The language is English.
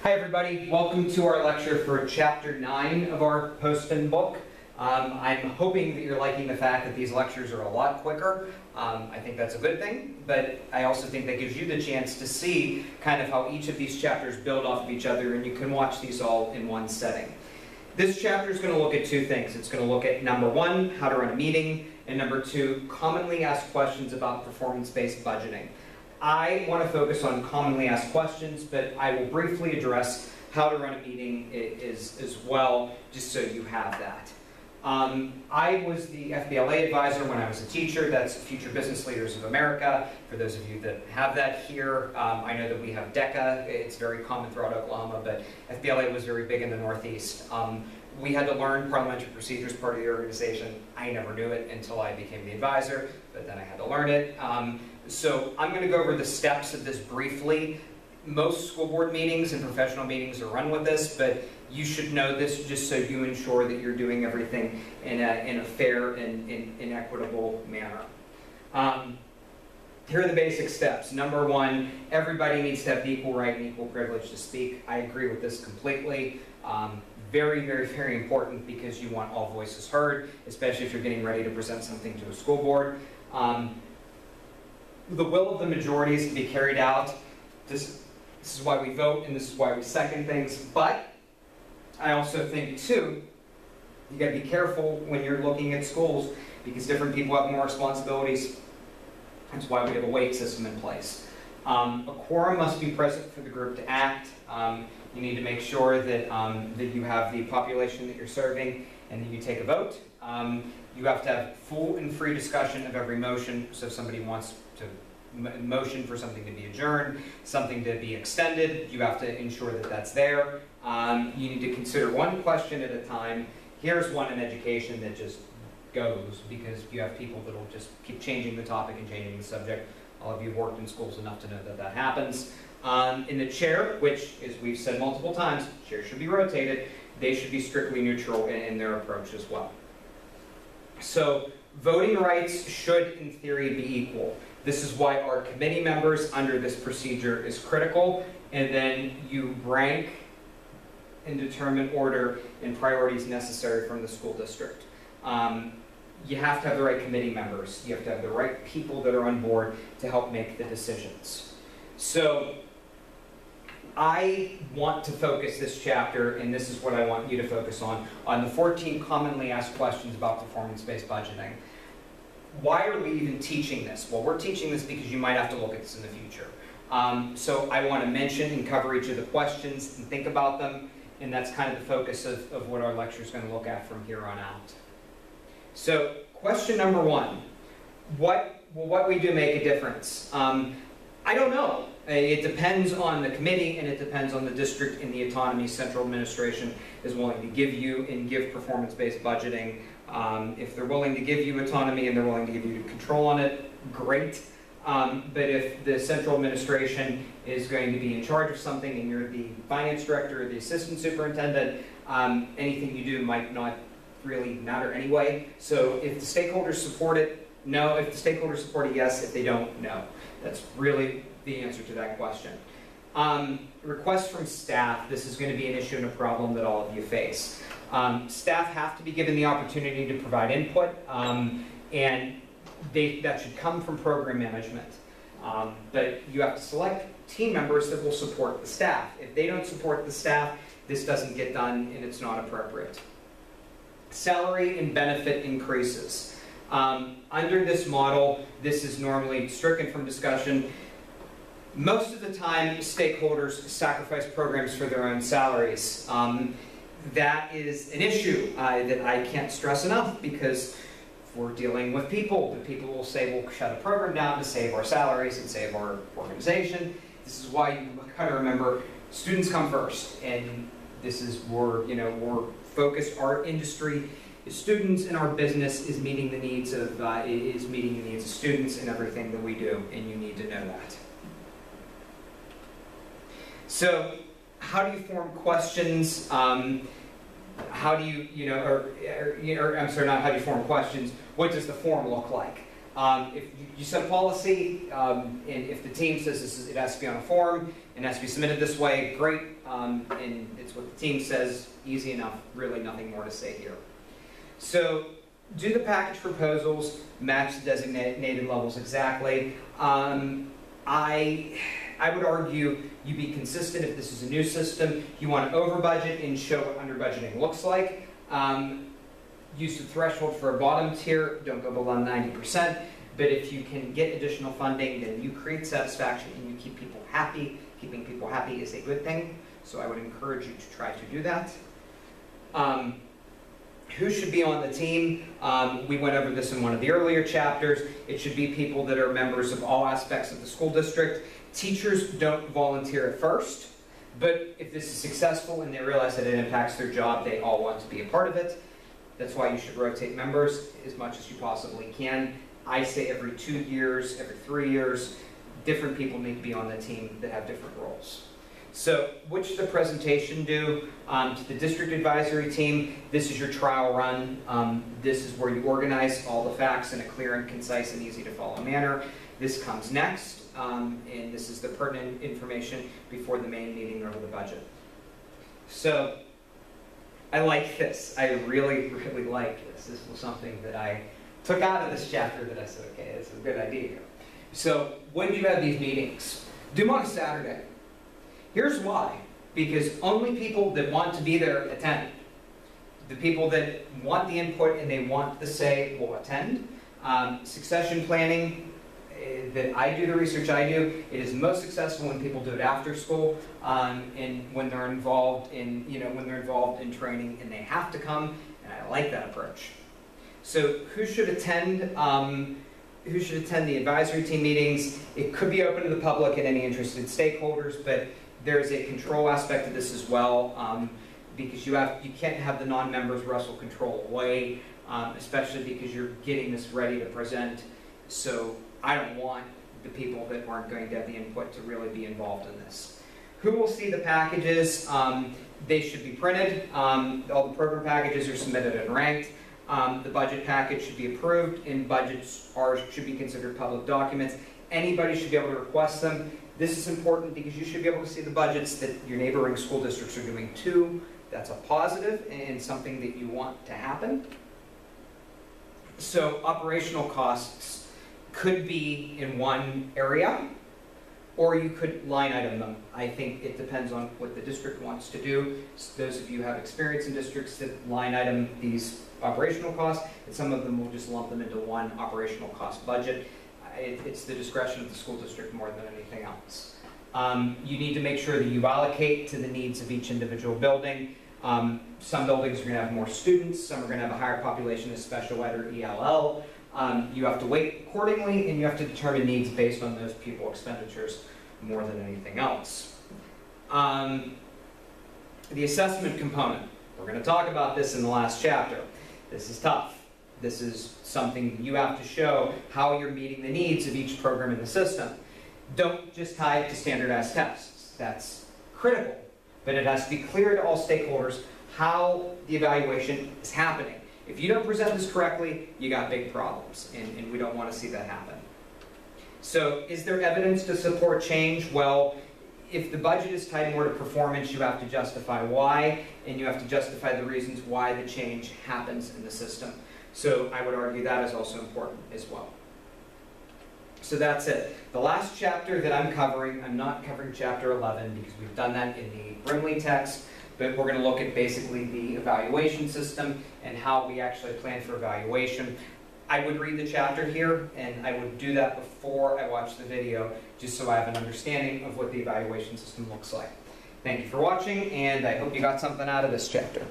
Hi everybody, welcome to our lecture for Chapter 9 of our Poston book. I'm hoping that you're liking the fact that these lectures are a lot quicker. I think that's a good thing, but I also think that gives you the chance to see kind of how each of these chapters build off of each other, and you can watch these all in one setting. This chapter is going to look at two things. It's going to look at number one, how to run a meeting, and number two, commonly asked questions about performance-based budgeting. I want to focus on commonly asked questions, but I will briefly address how to run a meeting as well, just so you have that. I was the FBLA advisor when I was a teacher. That's Future Business Leaders of America. For those of you that have that here, I know that we have DECA. It's very common throughout Oklahoma, but FBLA was very big in the Northeast. We had to learn parliamentary procedures, part of the organization. I never knew it until I became the advisor, but then I had to learn it. So I'm going to go over the steps of this briefly. Most school board meetings and professional meetings are run with this, but you should know this just so you ensure that you're doing everything in a fair and in equitable manner. Here are the basic steps. Number one, everybody needs to have the equal right and equal privilege to speak. I agree with this completely. Very, very, very important because you want all voices heard, especially if you're getting ready to present something to a school board. The will of the majority is to be carried out. This is why we vote, and this is why we second things. But I also think, too, you got to be careful when you're looking at schools because different people have more responsibilities. That's why we have a weight system in place. A quorum must be present for the group to act. You need to make sure that, that you have the population that you're serving and that you take a vote. You have to have full and free discussion of every motion. So if somebody wants to motion for something to be adjourned, something to be extended, you have to ensure that that's there. You need to consider one question at a time. Here's one in education that just goes because you have people that will just keep changing the topic and changing the subject. All of you have worked in schools enough to know that that happens. In the chair, which, as we've said multiple times, chairs should be rotated. They should be strictly neutral in their approach as well. So voting rights should, in theory, be equal. This is why our committee members under this procedure is critical. And then you rank and determine order and priorities necessary from the school district. You have to have the right committee members. You have to have the right people that are on board to help make the decisions. So I want to focus this chapter, and this is what I want you to focus on the 14 commonly asked questions about performance-based budgeting. Why are we even teaching this? Well, we're teaching this because you might have to look at this in the future. So I want to mention and cover each of the questions and think about them, and that's kind of the focus of what our lecture is going to look at from here on out. So question number one, will what we do make a difference? I don't know. It depends on the committee, and it depends on the district and the autonomy central administration is willing to give you and give performance-based budgeting. If they're willing to give you autonomy and they're willing to give you control on it, great. But if the central administration is going to be in charge of something and you're the finance director or the assistant superintendent, anything you do might not really matter anyway. So if the stakeholders support it, no. If the stakeholders support it, yes. If they don't, no. That's really the answer to that question. Requests from staff. This is going to be an issue and a problem that all of you face. Staff have to be given the opportunity to provide input, and that should come from program management. But you have to select team members that will support the staff. If they don't support the staff, this doesn't get done and it's not appropriate. Salary and benefit increases. Under this model, this is normally stricken from discussion. Most of the time, stakeholders sacrifice programs for their own salaries. That is an issue that I can't stress enough because if we're dealing with people, the people will say, we'll shut a program down to save our salaries and save our organization. This is why you kind of remember students come first, and this is where we're focused. Our industry is students, and our business is meeting the needs of students in everything that we do, and you need to know that. So, how do you form questions? How do you, I'm sorry, not how do you form questions. What does the form look like? If you set a policy, and if the team says it has to be on a form, and has to be submitted this way, great, and it's what the team says, easy enough, really nothing more to say here. So, do the package proposals match the designated levels exactly? I would argue you be consistent if this is a new system. You want to over budget and show what under budgeting looks like. Use the threshold for a bottom tier, don't go below 90%, but if you can get additional funding, then you create satisfaction and you keep people happy. Keeping people happy is a good thing, so I would encourage you to try to do that. Who should be on the team? We went over this in one of the earlier chapters. It should be people that are members of all aspects of the school district. Teachers don't volunteer at first, but if this is successful and they realize that it impacts their job, they all want to be a part of it. That's why you should rotate members as much as you possibly can. I say every 2 years, every 3 years, different people need to be on the team that have different roles. So what should the presentation do? To the district advisory team, this is your trial run. This is where you organize all the facts in a clear and concise and easy to follow manner. This comes next, and this is the pertinent information before the main meeting or the budget. So I like this. I really, really like this. This was something that I took out of this chapter that I said, okay, it's a good idea here. So when do you have these meetings? Do them on a Saturday. Here's why. Because only people that want to be there attend. The people that want the input and they want the say will attend. Succession planning, that I do the research I do, it is most successful when people do it after school, and when they're involved in, when they're involved in training and they have to come, and I like that approach. So who should attend? Who should attend the advisory team meetings? It could be open to the public and any interested stakeholders, but there's a control aspect to this as well, because you can't have the non-members wrestle control away, especially because you're getting this ready to present. So I don't want the people that aren't going to have the input to really be involved in this. Who will see the packages? They should be printed. All the program packages are submitted and ranked. The budget package should be approved, and budgets should be considered public documents. Anybody should be able to request them. This is important because you should be able to see the budgets that your neighboring school districts are doing too. That's a positive and something that you want to happen. So operational costs could be in one area, or you could line item them. I think it depends on what the district wants to do. So those of you who have experience in districts that line item these operational costs, and some of them will just lump them into one operational cost budget. It's the discretion of the school district more than anything else. You need to make sure that you allocate to the needs of each individual building. Some buildings are going to have more students, some are going to have a higher population of special ed or ELL. You have to weight accordingly, and you have to determine needs based on those pupil expenditures more than anything else. The assessment component. We're going to talk about this in the last chapter. This is tough. This is something you have to show how you're meeting the needs of each program in the system. Don't just tie it to standardized tests. That's critical. But it has to be clear to all stakeholders how the evaluation is happening. If you don't present this correctly, you got big problems, and we don't want to see that happen. So is there evidence to support change? Well, if the budget is tied more to performance, you have to justify why, and you have to justify the reasons why the change happens in the system. So I would argue that is also important as well. So that's it. The last chapter that I'm covering, I'm not covering chapter 11 because we've done that in the Brimley text, but we're going to look at basically the evaluation system and how we actually plan for evaluation. I would read the chapter here, and I would do that before I watch the video, just so I have an understanding of what the evaluation system looks like. Thank you for watching, and I hope you got something out of this chapter.